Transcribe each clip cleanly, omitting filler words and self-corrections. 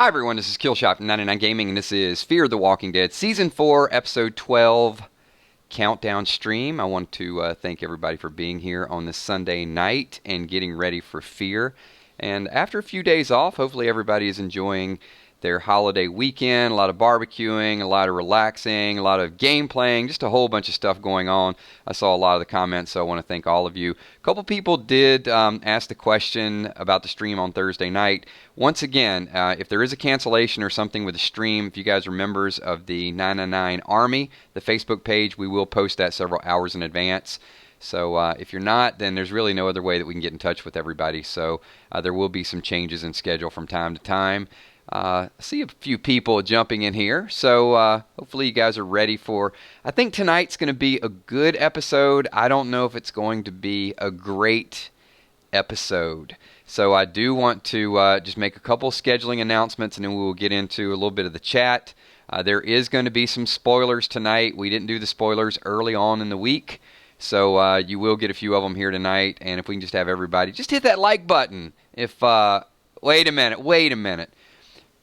Hi everyone, this is Killshot from 99 Gaming, and this is Fear the Walking Dead Season 4, Episode 12 Countdown Stream. I want to thank everybody for being here on this Sunday night and getting ready for Fear. And after a few days off, hopefully everybody is enjoying their holiday weekend, a lot of barbecuing, a lot of relaxing, a lot of game playing, just a whole bunch of stuff going on. I saw a lot of the comments, so I want to thank all of you. A couple people did ask the question about the stream on Thursday night. Once again, if there is a cancellation or something with the stream, if you guys are members of the 999 Army, the Facebook page, we will post that several hours in advance. So if you're not, then there's really no other way that we can get in touch with everybody. So there will be some changes in schedule from time to time. I see a few people jumping in here, so hopefully you guys are ready for... I think tonight's going to be a good episode. I don't know if it's going to be a great episode. So I do want to just make a couple scheduling announcements, and then we will get into a little bit of the chat. There is going to be some spoilers tonight. We didn't do the spoilers early on in the week, so you will get a few of them here tonight. And if we can just have everybody... Just hit that like button. If wait a minute.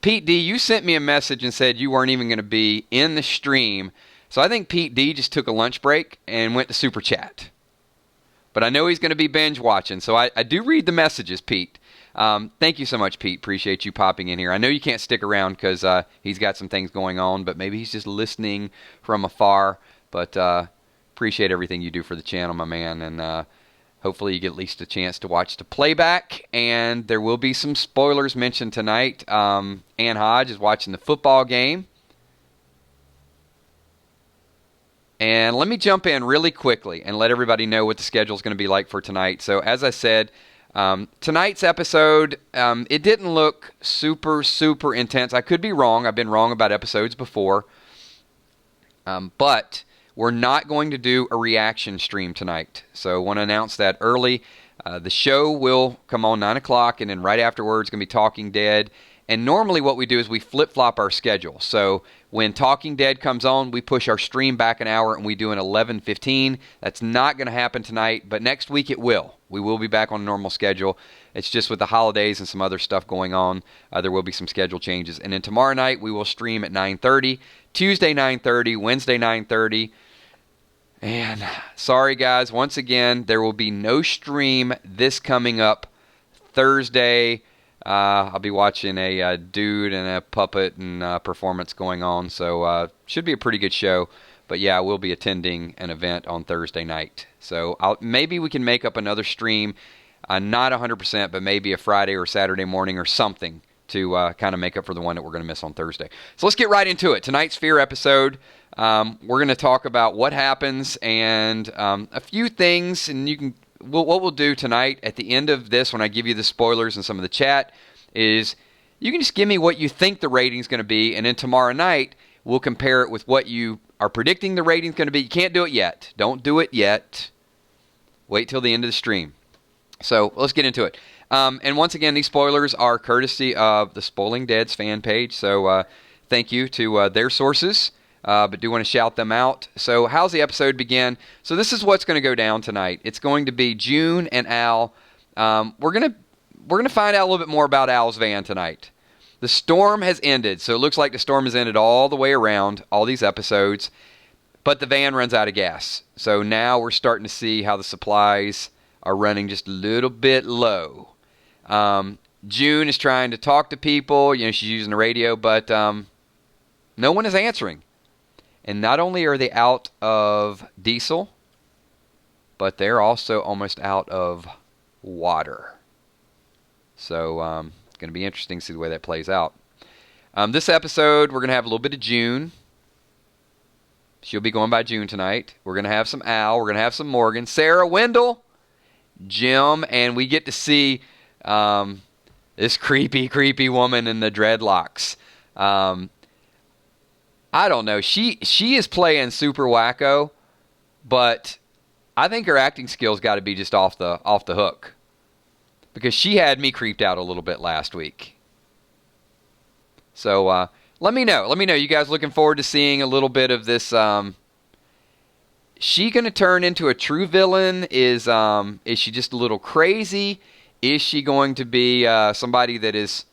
Pete D, you sent me a message and said you weren't even going to be in the stream. So I think Pete D just took a lunch break and went to Super Chat. But I know he's going to be binge watching, so I do read the messages, Pete. Thank you so much, Pete. Appreciate you popping in here. I know you can't stick around because he's got some things going on, but maybe he's just listening from afar. But appreciate everything you do for the channel, my man, and hopefully you get at least a chance to watch the playback, and there will be some spoilers mentioned tonight. Ann Hodge is watching the football game. And let me jump in really quickly and let everybody know what the schedule is going to be like for tonight. So as I said, tonight's episode, it didn't look super intense. I could be wrong. I've been wrong about episodes before. But... we're not going to do a reaction stream tonight, so I want to announce that early. The show will come on 9 o'clock, and then right afterwards it's going to be Talking Dead. And normally what we do is we flip-flop our schedule. So when Talking Dead comes on, we push our stream back an hour, and we do an 11:15. That's not going to happen tonight, but next week it will. We will be back on a normal schedule. It's just with the holidays and some other stuff going on, there will be some schedule changes. And then tomorrow night we will stream at 9:30, Tuesday 9:30, Wednesday 9:30. And sorry guys, once again, there will be no stream this coming up Thursday. I'll be watching a dude and a puppet and performance going on, so should be a pretty good show. But yeah, I will be attending an event on Thursday night. So maybe we can make up another stream, not 100%, but maybe a Friday or Saturday morning or something to kind of make up for the one that we're going to miss on Thursday. So let's get right into it. Tonight's Fear episode. We're going to talk about what happens and a few things, and what we'll do tonight at the end of this when I give you the spoilers and some of the chat is you can just give me what you think the rating's going to be, and then tomorrow night we'll compare it with what you are predicting the rating's going to be. You can't do it yet. Don't do it yet. Wait till the end of the stream. So let's get into it. And once again, these spoilers are courtesy of the Spoiling Dead's fan page, so thank you to their sources. But do want to shout them out. So how's the episode begin? So this is what's going to go down tonight. It's going to be June and Al. We're gonna find out a little bit more about Al's van tonight. The storm has ended, so it looks like the storm has ended all the way around all these episodes. But the van runs out of gas. So now we're starting to see how the supplies are running just a little bit low. June is trying to talk to people. She's using the radio, but no one is answering. And not only are they out of diesel, but they're also almost out of water. So it's going to be interesting to see the way that plays out. This episode, we're going to have a little bit of June. She'll be going by June tonight. We're going to have some Al. We're going to have some Morgan. Sarah, Wendell, Jim, and we get to see this creepy woman in the dreadlocks. I don't know. She is playing super wacko, but I think her acting skills got to be just off the hook, because she had me creeped out a little bit last week. So let me know. You guys looking forward to seeing a little bit of this? She going to turn into a true villain? Is she just a little crazy? Is she going to be somebody that is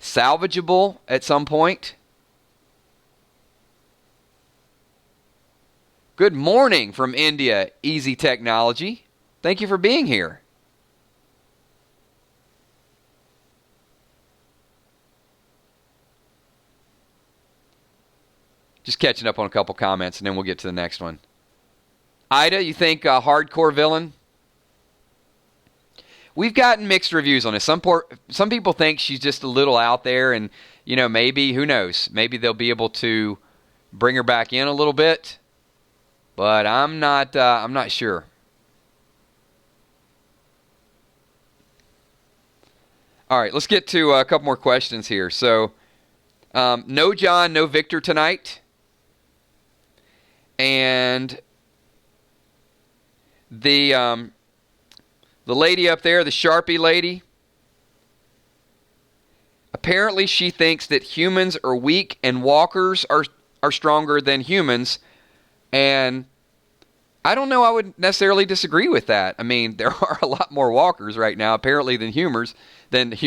salvageable at some point. Good morning from India, Easy Technology. Thank you for being here. Just catching up on a couple comments, and then we'll get to the next one. Ida, you think hardcore villain? We've gotten mixed reviews on this. Some people think she's just a little out there, and maybe, who knows? Maybe they'll be able to bring her back in a little bit, but I'm not sure. All right, let's get to a couple more questions here. So, no John, no Victor tonight. And the lady up there, the Sharpie lady, apparently she thinks that humans are weak and walkers are stronger than humans. And I don't know, I would necessarily disagree with that. I mean, there are a lot more walkers right now, apparently, than humans. But,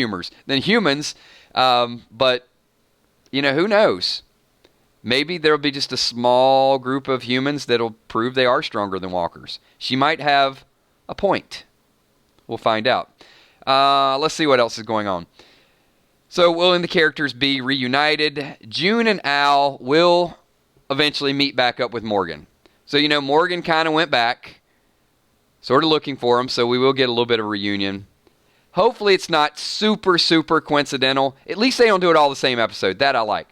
who knows? Maybe there'll be just a small group of humans that'll prove they are stronger than walkers. She might have a point. We'll find out. Let's see what else is going on. So, will the characters be reunited? June and Al will eventually meet back up with Morgan. So, Morgan kind of went back, sort of looking for him, so we will get a little bit of a reunion. Hopefully it's not super, super coincidental. At least they don't do it all the same episode. That I like.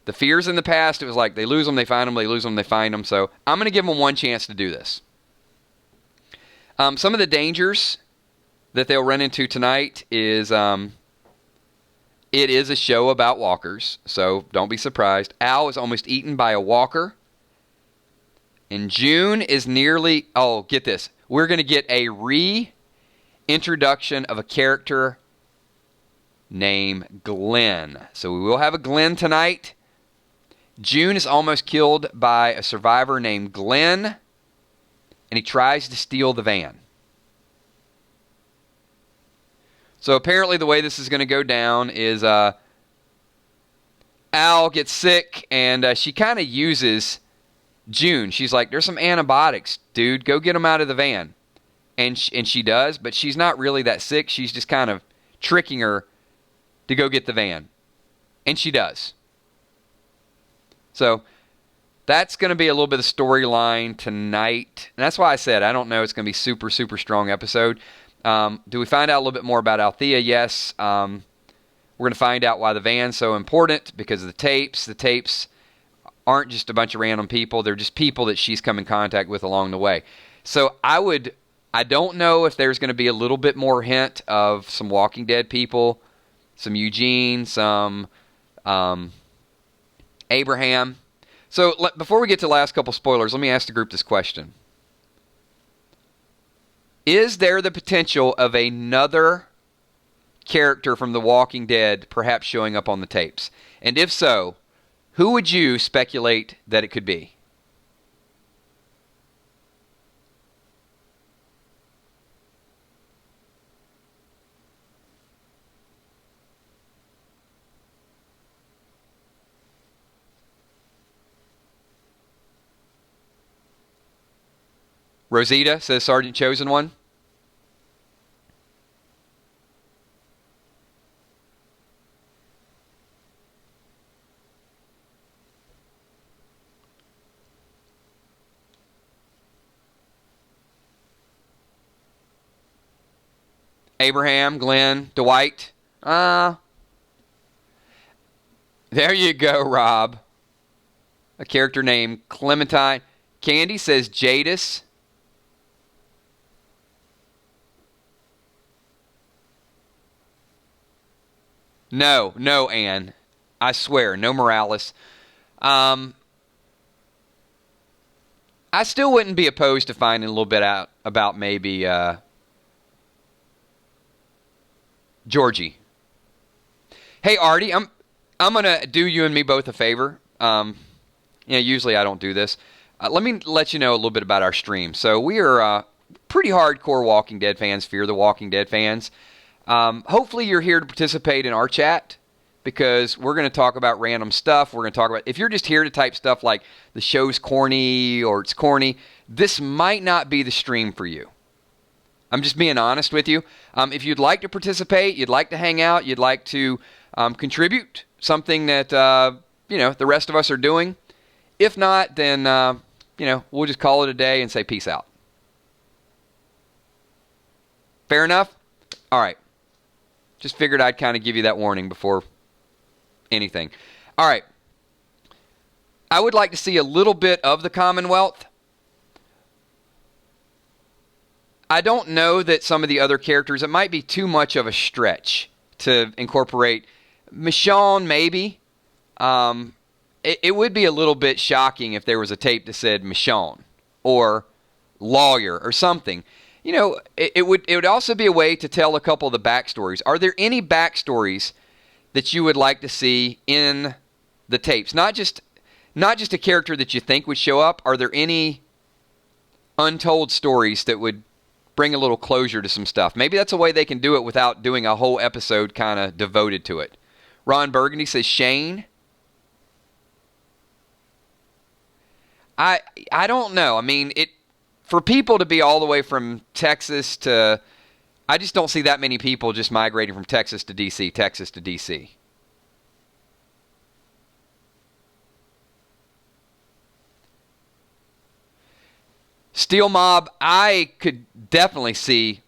The Fears in the past, it was like they lose them, they find them, they lose them, they find them. So I'm going to give them one chance to do this. Some of the dangers that they'll run into tonight is it is a show about walkers, so don't be surprised. Al is almost eaten by a walker. And June is nearly, get this, we're going to get a reintroduction of a character named Glenn. So we will have a Glenn tonight. June is almost killed by a survivor named Glenn, and he tries to steal the van. So apparently the way this is going to go down is Al gets sick, and she kind of uses June. She's like, there's some antibiotics, dude. Go get them out of the van. And she does, but she's not really that sick. She's just kind of tricking her to go get the van. And she does. So that's going to be a little bit of storyline tonight. And that's why I said I don't know. It's going to be super, super strong episode. Do we find out a little bit more about Althea? Yes. We're going to find out why the van's so important because of the tapes. The tapes aren't just a bunch of random people. They're just people that she's come in contact with along the way. So I don't know if there's going to be a little bit more hint of some Walking Dead people, some Eugene, some Abraham. So before we get to the last couple spoilers, let me ask the group this question. Is there the potential of another character from The Walking Dead perhaps showing up on the tapes? And if so, who would you speculate that it could be? Rosita says Sergeant Chosen One. Abraham, Glenn, Dwight. There you go, Rob. A character named Clementine. Candy says Jadis. No, Ann. I swear, no Morales. I still wouldn't be opposed to finding a little bit out about maybe Georgie. Hey, Artie, I'm gonna do you and me both a favor. Usually I don't do this. Let me let you know a little bit about our stream. So we are pretty hardcore Walking Dead fans, Fear the Walking Dead fans. Hopefully you're here to participate in our chat. because we're going to talk about random stuff. We're going to talk about, if you're just here to type stuff like the show's corny or it's corny, this might not be the stream for you. I'm just being honest with you. If you'd like to participate, you'd like to hang out, you'd like to contribute something that, the rest of us are doing. If not, then, we'll just call it a day and say peace out. Fair enough? All right. Just figured I'd kind of give you that warning before anything. All right. I would like to see a little bit of the Commonwealth. I don't know that some of the other characters, it might be too much of a stretch to incorporate. Michonne, maybe. It would be a little bit shocking if there was a tape that said Michonne or lawyer or something. It would also be a way to tell a couple of the backstories. Are there any backstories that you would like to see in the tapes? Not just a character that you think would show up. Are there any untold stories that would bring a little closure to some stuff? Maybe that's a way they can do it without doing a whole episode kind of devoted to it. Ron Burgundy says Shane. I don't know. I mean, for people to be all the way from Texas to, I just don't see that many people just migrating from Texas to DC, Texas to DC. Steel Mob, I could definitely see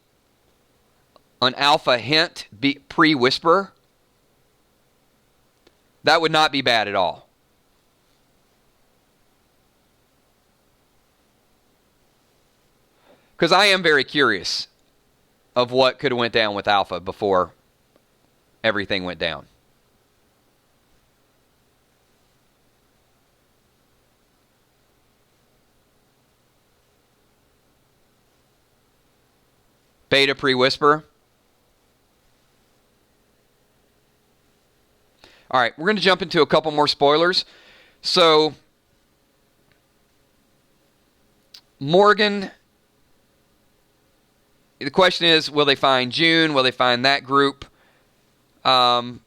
an alpha hint pre-whisper. That would not be bad at all. Because I am very curious of what could have went down with Alpha before everything went down. Beta pre-whisper. All right, we're going to jump into a couple more spoilers. So, Morgan, the question is, will they find June? Will they find that group? Morgan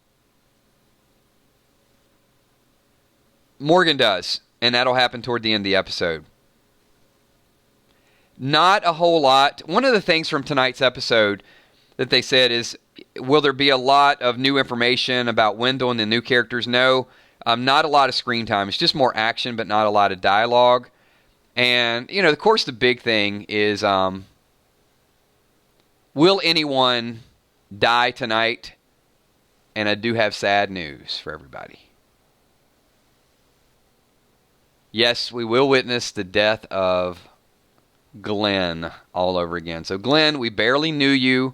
does, and that'll happen toward the end of the episode. Not a whole lot. One of the things from tonight's episode that they said is, will there be a lot of new information about Wendell and the new characters? No. Not a lot of screen time. It's just more action, but not a lot of dialogue. And, of course, the big thing is, will anyone die tonight? And I do have sad news for everybody. Yes, we will witness the death of Glenn all over again. So Glenn, we barely knew you,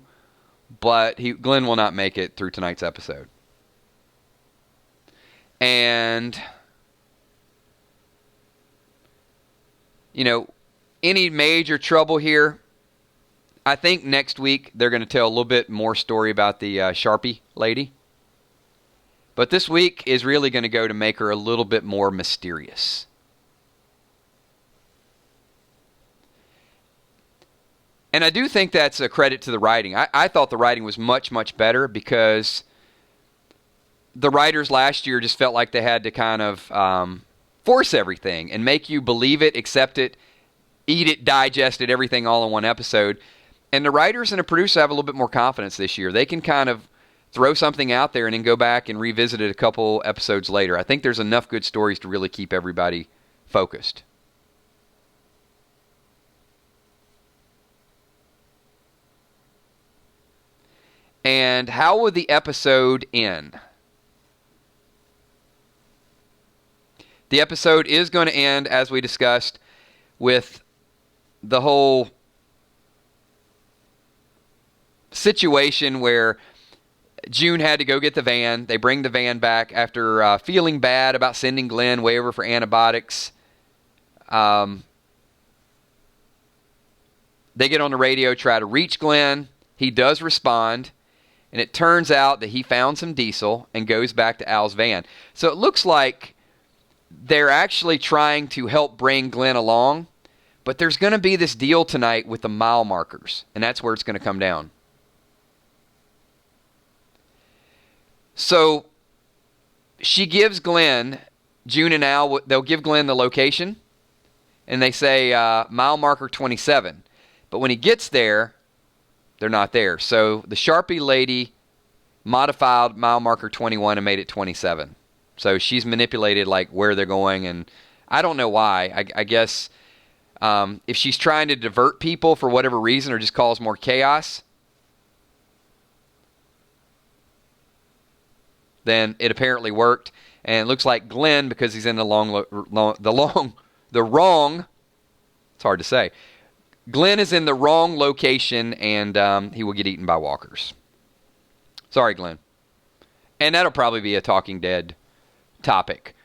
but Glenn will not make it through tonight's episode. And, any major trouble here? I think next week they're going to tell a little bit more story about the Sharpie lady. But this week is really going to go to make her a little bit more mysterious. And I do think that's a credit to the writing. I thought the writing was much, much better because the writers last year just felt like they had to kind of force everything and make you believe it, accept it, eat it, digest it, everything all in one episode. And the writers and the producer have a little bit more confidence this year. They can kind of throw something out there and then go back and revisit it a couple episodes later. I think there's enough good stories to really keep everybody focused. And how will the episode end? The episode is going to end, as we discussed, with the whole situation where June had to go get the van. They bring the van back after feeling bad about sending Glenn way over for antibiotics. They get on the radio, try to reach Glenn. He does respond. And it turns out that he found some diesel and goes back to Al's van. So it looks like they're actually trying to help bring Glenn along. But there's going to be this deal tonight with the mile markers. And that's where it's going to come down. So she gives Glenn, June and Al, they'll give Glenn the location, and they say mile marker 27. But when he gets there, they're not there. So the Sharpie lady modified mile marker 21 and made it 27. So she's manipulated like where they're going, and I don't know why. I guess if she's trying to divert people for whatever reason or just cause more chaos, then it apparently worked. And it looks like Glenn, because he's in the wrong, it's hard to say. Glenn is in the wrong location, and he will get eaten by walkers. Sorry, Glenn. And that'll probably be a Talking Dead topic.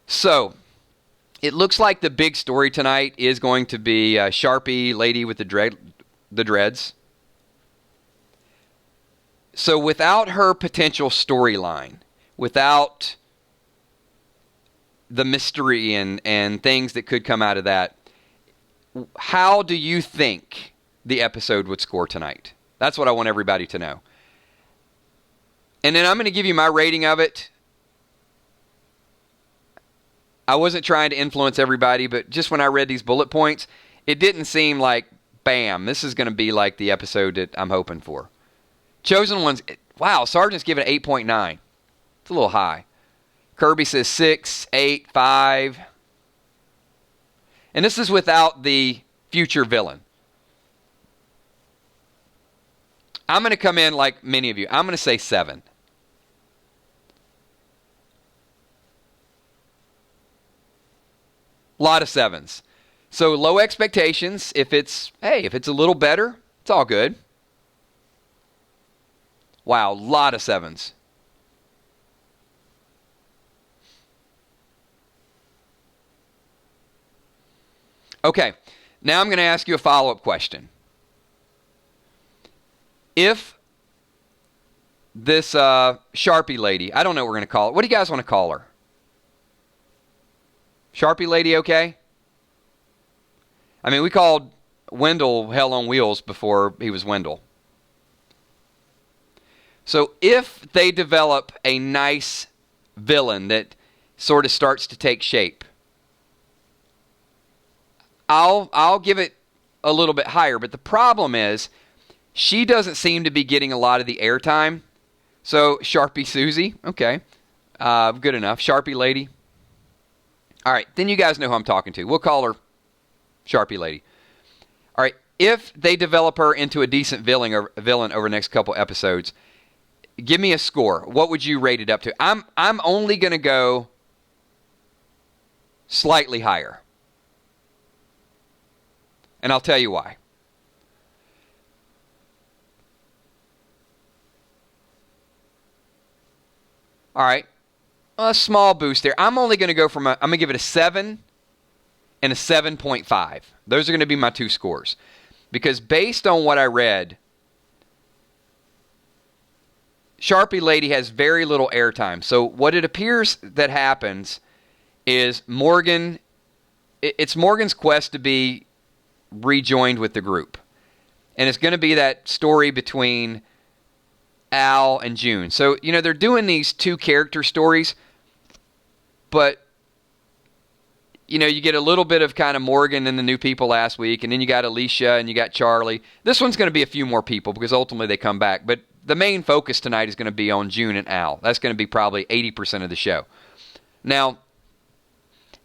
So, it looks like the big story tonight is going to be Sharpie lady with the dreads. So without her potential storyline, without the mystery and things that could come out of that, how do you think the episode would score tonight? That's what I want everybody to know. And then I'm going to give you my rating of it. I wasn't trying to influence everybody, but just when I read these bullet points, it didn't seem like, bam, this is going to be like the episode that I'm hoping for. Chosen Ones, wow, Sergeant's giving it 8.9. It's a little high. Kirby says 6, 8, 5. And this is without the future villain. I'm going to come in like many of you. I'm going to say 7. A lot of 7s. So low expectations. If it's a little better, it's all good. Wow, a lot of 7s. Okay, now I'm going to ask you a follow-up question. If this Sharpie lady, I don't know what we're going to call it. What do you guys want to call her? Sharpie lady okay? I mean, we called Wendell Hell on Wheels before he was Wendell. So if they develop a nice villain that sort of starts to take shape, I'll give it a little bit higher. But the problem is she doesn't seem to be getting a lot of the airtime. So Sharpie Susie, okay, good enough. Sharpie lady. All right, then you guys know who I'm talking to. We'll call her Sharpie lady. All right, if they develop her into a decent villain over the next couple episodes, give me a score. What would you rate it up to? I'm only going to go slightly higher. And I'll tell you why. All right. A small boost there. I'm only going to go I'm going to give it a 7 and a 7.5. Those are going to be my two scores. Because based on what I read, Sharpie lady has very little airtime. So what it appears that happens is Morgan, it's Morgan's quest to be rejoined with the group. And it's going to be that story between Al and June. So, they're doing these two character stories, but, you get a little bit of kind of Morgan and the new people last week, and then you got Alicia and you got Charlie. This one's going to be a few more people because ultimately they come back. But the main focus tonight is going to be on June and Al. That's going to be probably 80% of the show. Now,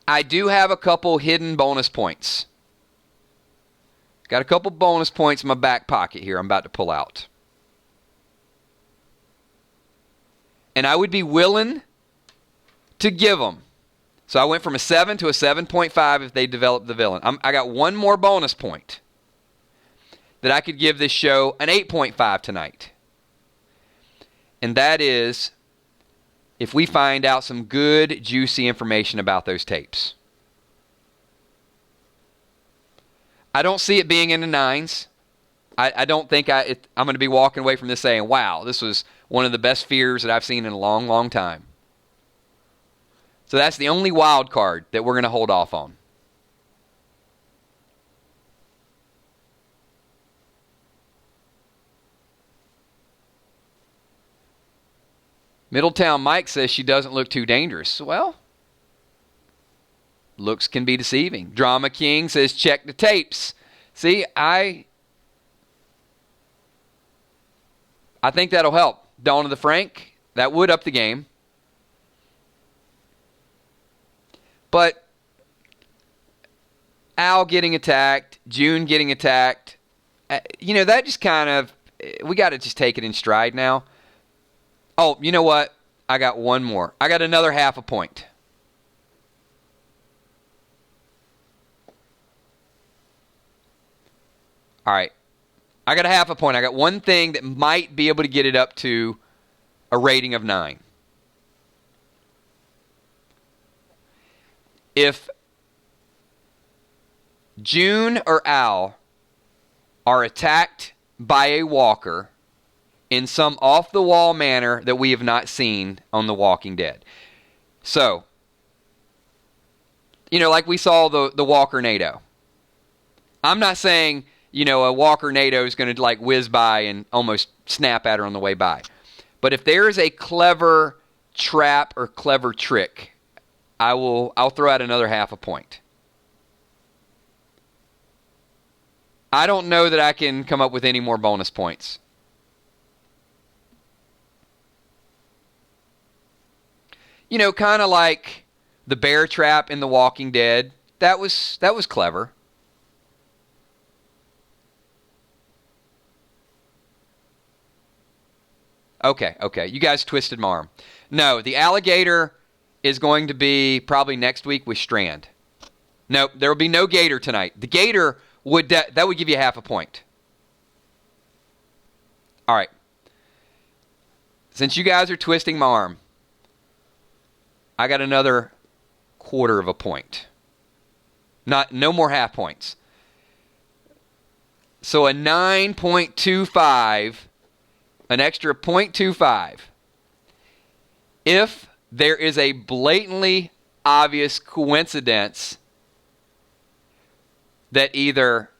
I do have a couple hidden bonus points. Got a couple bonus points in my back pocket here I'm about to pull out. And I would be willing to give them. So I went from a 7 to a 7.5 if they develop the villain. I got one more bonus point that I could give this show an 8.5 tonight. And that is if we find out some good, juicy information about those tapes. I don't see it being in the 9s. I don't think I'm going to be walking away from this saying, wow, this was one of the best fears that I've seen in a long, long time. So that's the only wild card that we're going to hold off on. Middletown Mike says she doesn't look too dangerous. Well, looks can be deceiving. Drama King says check the tapes. See, I think that'll help. Dawn of the Frank, that would up the game. But Al getting attacked, June getting attacked, that just kind of, we got to just take it in stride now. Oh, you know what? I got one more. I got another half a point. All right. I got a half a point. I got one thing that might be able to get it up to a rating of 9. If June or Al are attacked by a walker in some off-the-wall manner that we have not seen on The Walking Dead. So, like we saw the Walker-nado. I'm not saying, a Walker-nado is going to whiz by and almost snap at her on the way by. But if there is a clever trap or clever trick, I'll throw out another half a point. I don't know that I can come up with any more bonus points. Kind of like the bear trap in The Walking Dead. That was clever. Okay. You guys twisted my arm. No, the alligator is going to be probably next week with Strand. Nope, there will be no gator tonight. The gator that would give you half a point. All right. Since you guys are twisting my arm, I got another quarter of a point. No more half points. So a 9.25, an extra 0.25. If there is a blatantly obvious coincidence that either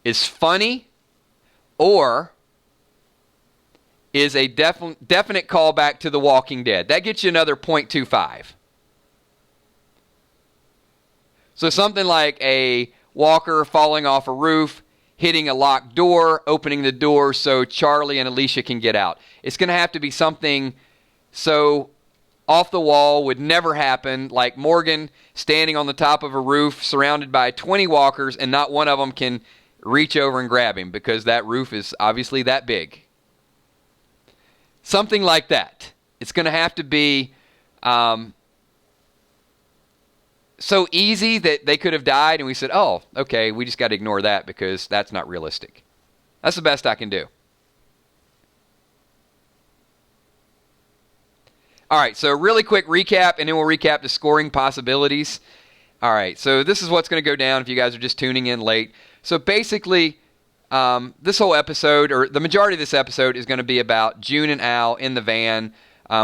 is funny or is a definite callback to The Walking Dead. That gets you another 0.25. So something like a walker falling off a roof, hitting a locked door, opening the door so Charlie and Alicia can get out. It's going to have to be something so off the wall, would never happen, like Morgan standing on the top of a roof surrounded by 20 walkers and not one of them can reach over and grab him because that roof is obviously that big. Something like that. It's going to have to be so easy that they could have died and we said, oh, okay, we just got to ignore that because that's not realistic. That's the best I can do. All right, so really quick recap, and then we'll recap the scoring possibilities. All right, so this is what's going to go down if you guys are just tuning in late. So basically, this whole episode, or the majority of this episode, is going to be about June and Al in the van.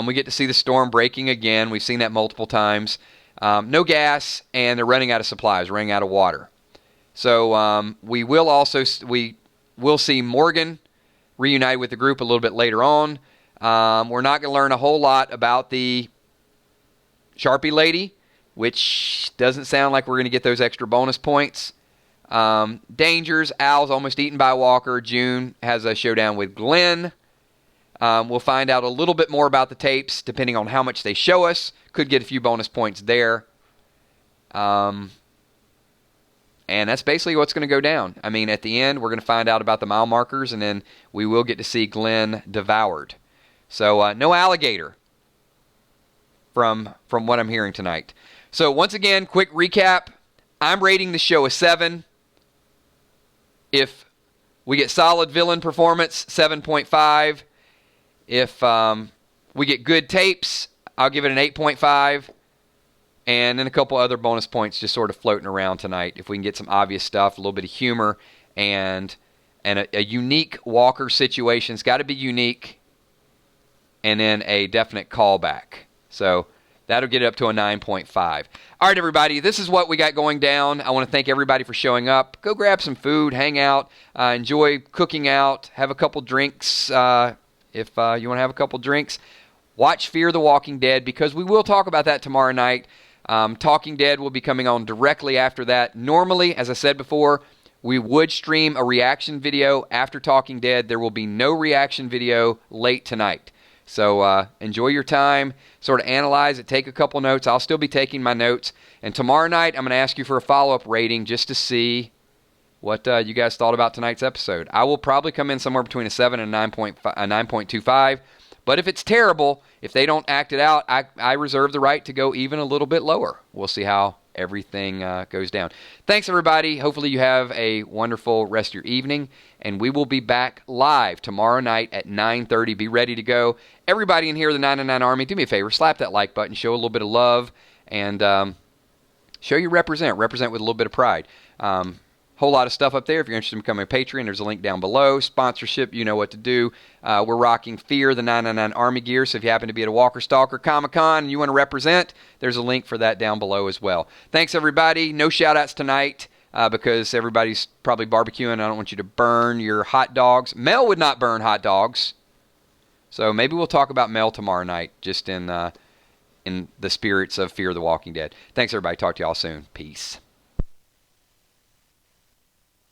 We get to see the storm breaking again. We've seen that multiple times. No gas, and they're running out of supplies, running out of water. So we will see Morgan reunite with the group a little bit later on. We're not going to learn a whole lot about the Sharpie lady, which doesn't sound like we're going to get those extra bonus points. Dangers, Al's almost eaten by a walker. June has a showdown with Glenn. We'll find out a little bit more about the tapes, depending on how much they show us. Could get a few bonus points there. And that's basically what's going to go down. I mean, at the end, we're going to find out about the mile markers, and then we will get to see Glenn devoured. So no alligator from what I'm hearing tonight. So once again, quick recap. I'm rating the show a 7. If we get solid villain performance, 7.5. If we get good tapes, I'll give it an 8.5. And then a couple other bonus points just sort of floating around tonight. If we can get some obvious stuff, a little bit of humor, and a unique Walker situation. It's got to be unique. And then a definite callback. So that'll get it up to a 9.5. All right, everybody, this is what we got going down. I want to thank everybody for showing up. Go grab some food, hang out, enjoy cooking out, have a couple drinks if you want to have a couple drinks. watch Fear the Walking Dead, because we will talk about that tomorrow night. Talking Dead will be coming on directly after that. Normally, as I said before, we would stream a reaction video after Talking Dead. There will be no reaction video late tonight. So enjoy your time, sort of analyze it, take a couple notes. I'll still be taking my notes. And tomorrow night, I'm going to ask you for a follow-up rating just to see what you guys thought about tonight's episode. I will probably come in somewhere between a 7 and a 9.25. But if it's terrible, if they don't act it out, I reserve the right to go even a little bit lower. We'll see how everything goes down. Thanks, everybody. Hopefully you have a wonderful rest of your evening, and we will be back live tomorrow night at 9:30. Be ready to go. Everybody in here, the 999 Army, do me a favor. Slap that like button. Show a little bit of love, and show you represent. Represent with a little bit of pride. Whole lot of stuff up there. If you're interested in becoming a Patreon, there's a link down below. Sponsorship, you know what to do. We're rocking Fear the 999 Army gear, so if you happen to be at a Walker Stalker Comic-Con and you want to represent, there's a link for that down below as well. Thanks, everybody. No shout-outs tonight because everybody's probably barbecuing. I don't want you to burn your hot dogs. Mel would not burn hot dogs, so maybe we'll talk about Mel tomorrow night, just in the spirits of Fear the Walking Dead. Thanks, everybody. Talk to y'all soon. Peace.